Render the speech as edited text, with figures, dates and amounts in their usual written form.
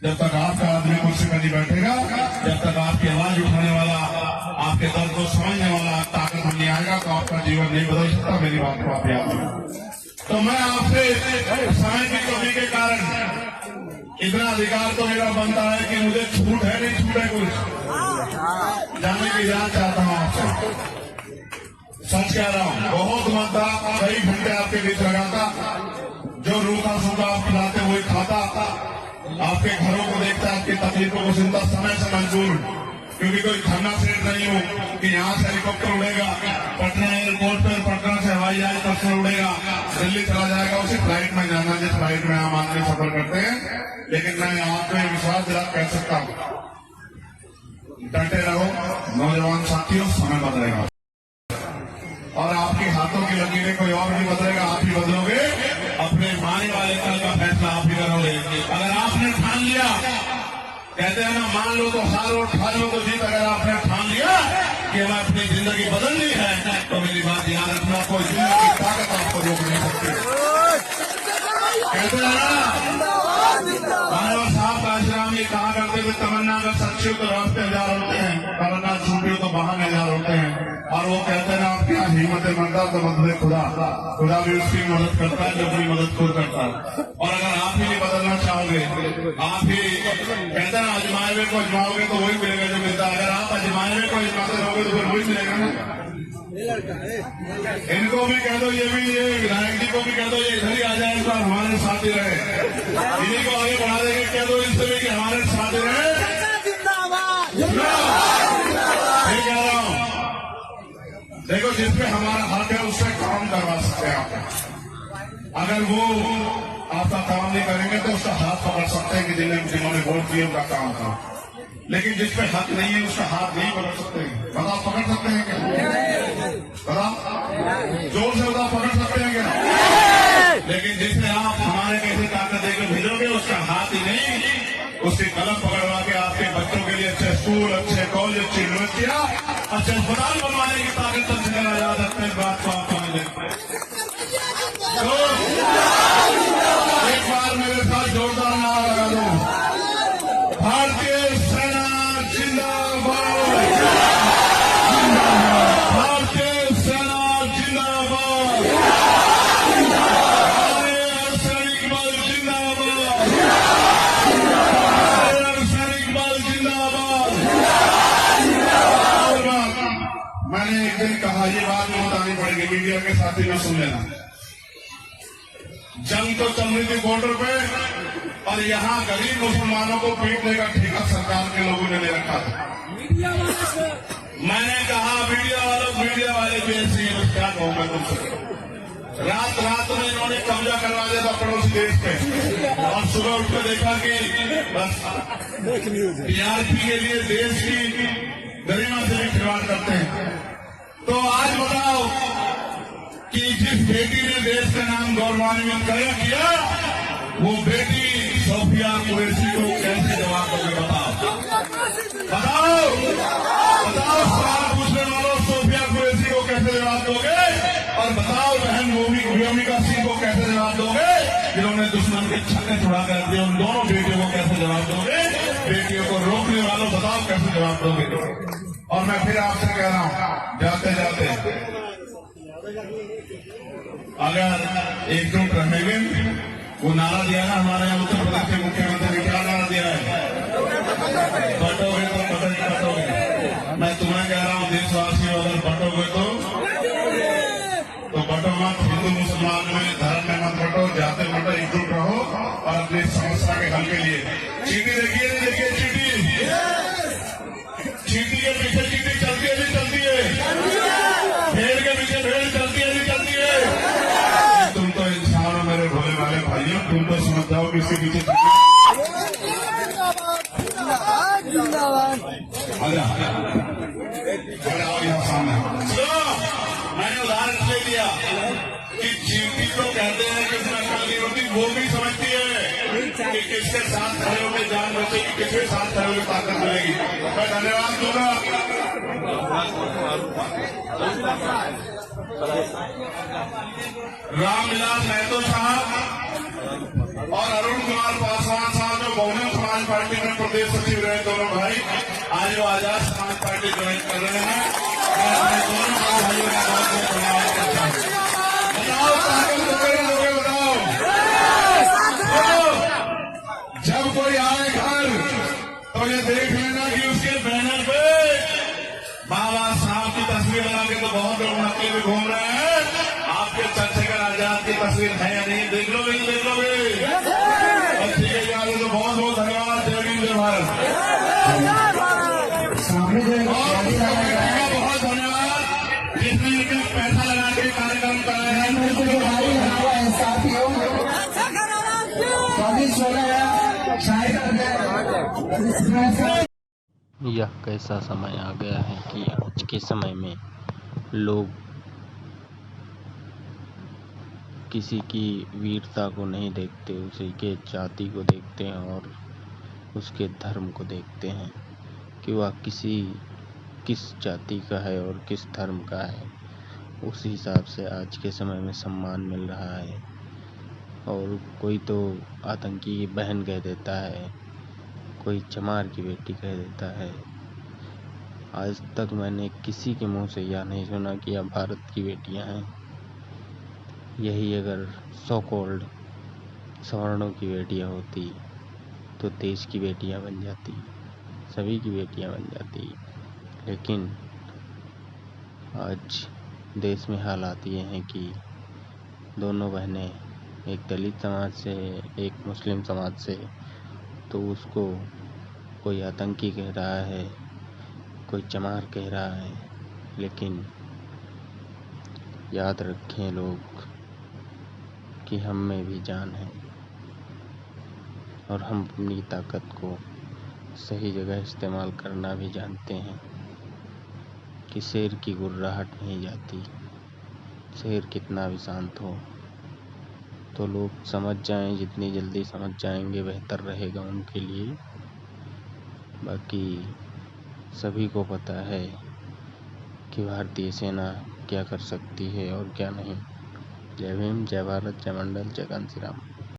जब तक आपका आदमी कुर्सी पर नहीं बैठेगा, जब तक आपकी आवाज उठाने वाला, आपके दर्द को समझने वाला ताकत नहीं आएगा, तो आपका जीवन नहीं बदल सकता। मेरी बात को आप याद रखें। तो मैं आपसे समय की कमी के कारण इतना अधिकार तो मेरा बनता है कि मुझे छूट है नहीं छूट है कुछ जानने की इजाजत चाहता हूं आपसे। सच कह रहा हूं, बहुत मत था, कई घंटे आपके बीच लगाता, जो रूखा सूखा आप खिलाते वही खाता, आपके घरों को देखता, आपकी तकलीफों को सुनता, समय से मंजूर, क्योंकि कोई धरना सेठ नहीं हूं कि यहाँ से हेलीकॉप्टर उड़ेगा पटना एयरपोर्ट पर, पटना से हवाई जहाज तक से उड़ेगा, दिल्ली चला जाएगा, उसी फ्लाइट में जाना जिस फ्लाइट में आम आदमी सफर करते हैं। लेकिन मैं आपको विश्वास दिला कह सकता हूं, डटे रहो नौजवान साथियों, समय बदलेगा और आपके हाथों की लकीरें कोई और नहीं बदलेगा, आप ही बदलोगे। अपने माने वाले कल का फैसला आप ही करोगे। अगर आपने ठान लिया, कहते हैं ना, मान लो तो हारो, ठान लो तो जीत। अगर आपने ठान लिया कि हमें अपनी जिंदगी बदलनी है, तो मेरी बात याद रखना, कोई दुनिया की ताकत आपको रोक नहीं सकती। कहते हैं ना, मानव साहब काशीराम ये कहा करते थे, तमन्ना अगर सच्ची हो तो रास्ते हजार होते हैं, तमन्ना झूठी हो तो बहाने हजार होते हैं। और वो कहते हैं ना, आप क्या हिम्मत मरदा तो मदद खुदा, खुदा भी उसकी मदद करता है जो अपनी मदद खुद करता है। और अगर आप ही नहीं बदलना चाहोगे, आप ही कहते हैं ना, अजमाए हुए को अजमाओगे तो वही मिलेगा जो मिलता है। अगर आप अजमाए हुए को अजमाते रहोगे तो फिर वही मिलेगा ना। इनको भी कह दो, ये भी, ये विधायक जी को भी कह दो, ये इधर ही आ जाए, इस बार हमारे साथ ही रहे, इन्हीं को आगे बढ़ा देंगे। कह दो इनसे भी कि हमारे साथ ही रहे। कह रहा हूं, देखो, जिसपे हमारा हक है उससे काम करवा सकते हैं आप। अगर वो आपका काम नहीं करेंगे तो उसका हाथ पकड़ सकते हैं कि जिन्होंने वोट दिए उनका काम था। लेकिन जिसपे हक नहीं है उसका हाथ नहीं पकड़ सकते। बताओ, पकड़ सकते हैं क्या? बताओ, जोर से बताओ, पकड़ सकते हैं क्या? लेकिन जिसने आप हमारे कैसे ताकत देकर भेजोगे, उसका हाथ ही नहीं, उसकी कलम पकड़वा के आपके बच्चों के लिए अच्छे स्कूल, अच्छे कॉलेज, अच्छी यूनिवर्सिटियां, अच्छे अस्पताल बनवाने की ताकत तक से याद रखते हैं। बात को आप समझ लें। तो एक बार मेरे साथ जोरदार नारा लगा दो, भारतीय सेना जिंदाबाद, भारतीय सेना जिंदाबाद, हमारे अर्धसैनिक बल जिंदाबाद, हमारे अर्धसैनिक बल जिंदाबाद। मैंने एक दिन कहा, ये बात में बतानी पड़ेगी, मीडिया के साथी में सुन लेना। जंग तो चल रही थी बॉर्डर पे, और यहाँ गरीब मुसलमानों को पीटने का ठेका सरकार के लोगों ने ले रखा था। मैंने कहा, मीडिया वाले भी ऐसे ही, क्या कहूँ मैं तुमसे। रात में इन्होंने कब्जा करवा दिया था पड़ोसी देश पे, और सुबह उठकर देखा कि बस टीआरपी के लिए देश की गरिमा से भी खिलवाड़ करते हैं। तो आज बताओ कि जिस बेटी ने देश का नाम गौरवान्वित किया, वो बेटी सोफिया कुरैशी को कैसे जवाब दोगे? बताओ, सवाल पूछने वालों, सोफिया कुरैशी को कैसे जवाब दोगे? और बताओ, बहन भूमिका सिंह को कैसे जवाब दोगे, जिन्होंने दुश्मन के छक्के छुड़ा कर दिए? उन दोनों बेटियों को कैसे जवाब दोगे? बेटियों को रोकने वालों, बताओ कैसे जवाब दोगे? और मैं फिर आपसे कह रहा हूं, जाते जाते अगर एकजुट रहेंगे, वो नारा दिया ना हमारे यहाँ उत्तर प्रदेश के मुख्यमंत्री ने, क्या नारा दिया है? बटोगे तो बटोगे। मैं तुम्हें कह रहा हूँ, देशवासियों, अगर बटोगे तो बटो मत। हिंदू मुसलमान में, धर्म में मत बटो, जाते बटो, एकजुट रहो और अपनी समस्या के हल के लिए चीटी देखिए, चीटी के पीछे चीटी चलती है, भी चलती है, भेड़ के पीछे भेड़ चलती है, भी चलती है। तुम तो इंसान हो मेरे भोले भाले भाइयों, तुम तो समझ जाओ कि इसके पीछे यहाँ सामने। मैंने उदाहरण ले लिया कि चीटी तो कहते हैं कि इसमें अकल नहीं होती, वो भी समझती है कि किसके साथ खड़े होकर जान बचेगी, किसके साथ खड़े होकर ताकत मिलेगी। मैं धन्यवाद दूंगा। रामविलास महतो साहब और अरुण कुमार पासवान साहब जो बहुजन समाज समाज पार्टी में प्रदेश सचिव रहे दोनों भाई, आज वो आजाद समाज पार्टी ज्वाइन कर रहे हैं। मैं अपने दोनों भाइयों का बहुत बहुत धन्यवाद करता हूँ। बताओ ताकत लोगे बताओ। जब कोई आए घर तो ये देख लेना कि उसके बैनर पे बाबा साहब की तस्वीर लगा के तो बहुत लोग नकली भी घूम रहे हैं। आपके चंद्रशेखर आजाद की तस्वीर है या नहीं, देख लोगे नहीं देख लोगे। और ठीक है यार, तो बहुत बहुत धन्यवाद। जय हिंद जय भारत। बहुत धन्यवाद जिसने इनका पैसा लगा के कार्यक्रम कराया है। यह कैसा समय आ गया है कि आज के समय में लोग किसी की वीरता को नहीं देखते, उसी के जाति को देखते हैं और उसके धर्म को देखते हैं कि वह किस जाति का है और किस धर्म का है। उस हिसाब से आज के समय में सम्मान मिल रहा है। और कोई तो आतंकी की बहन कह देता है, कोई चमार की बेटी कह देता है। आज तक मैंने किसी के मुंह से यह नहीं सुना कि यह भारत की बेटियां हैं। यही अगर सो कॉल्ड सवर्णों की बेटियां होती तो देश की बेटियां बन जाती, सभी की बेटियां बन जाती। लेकिन आज देश में हालात ये हैं कि दोनों बहनें, एक दलित समाज से एक मुस्लिम समाज से, तो उसको कोई आतंकी कह रहा है, कोई चमार कह रहा है। लेकिन याद रखें लोग कि हम में भी जान है और हम अपनी ताकत को सही जगह इस्तेमाल करना भी जानते हैं कि शेर की गुर्राहट नहीं जाती। शेर कितना भी शांत हो तो लोग समझ जाएं, जितनी जल्दी समझ जाएंगे बेहतर रहेगा उनके लिए। बाकी सभी को पता है कि भारतीय सेना क्या कर सकती है और क्या नहीं। जय भीम, जय भारत, जय मंडल, जय कांशीराम।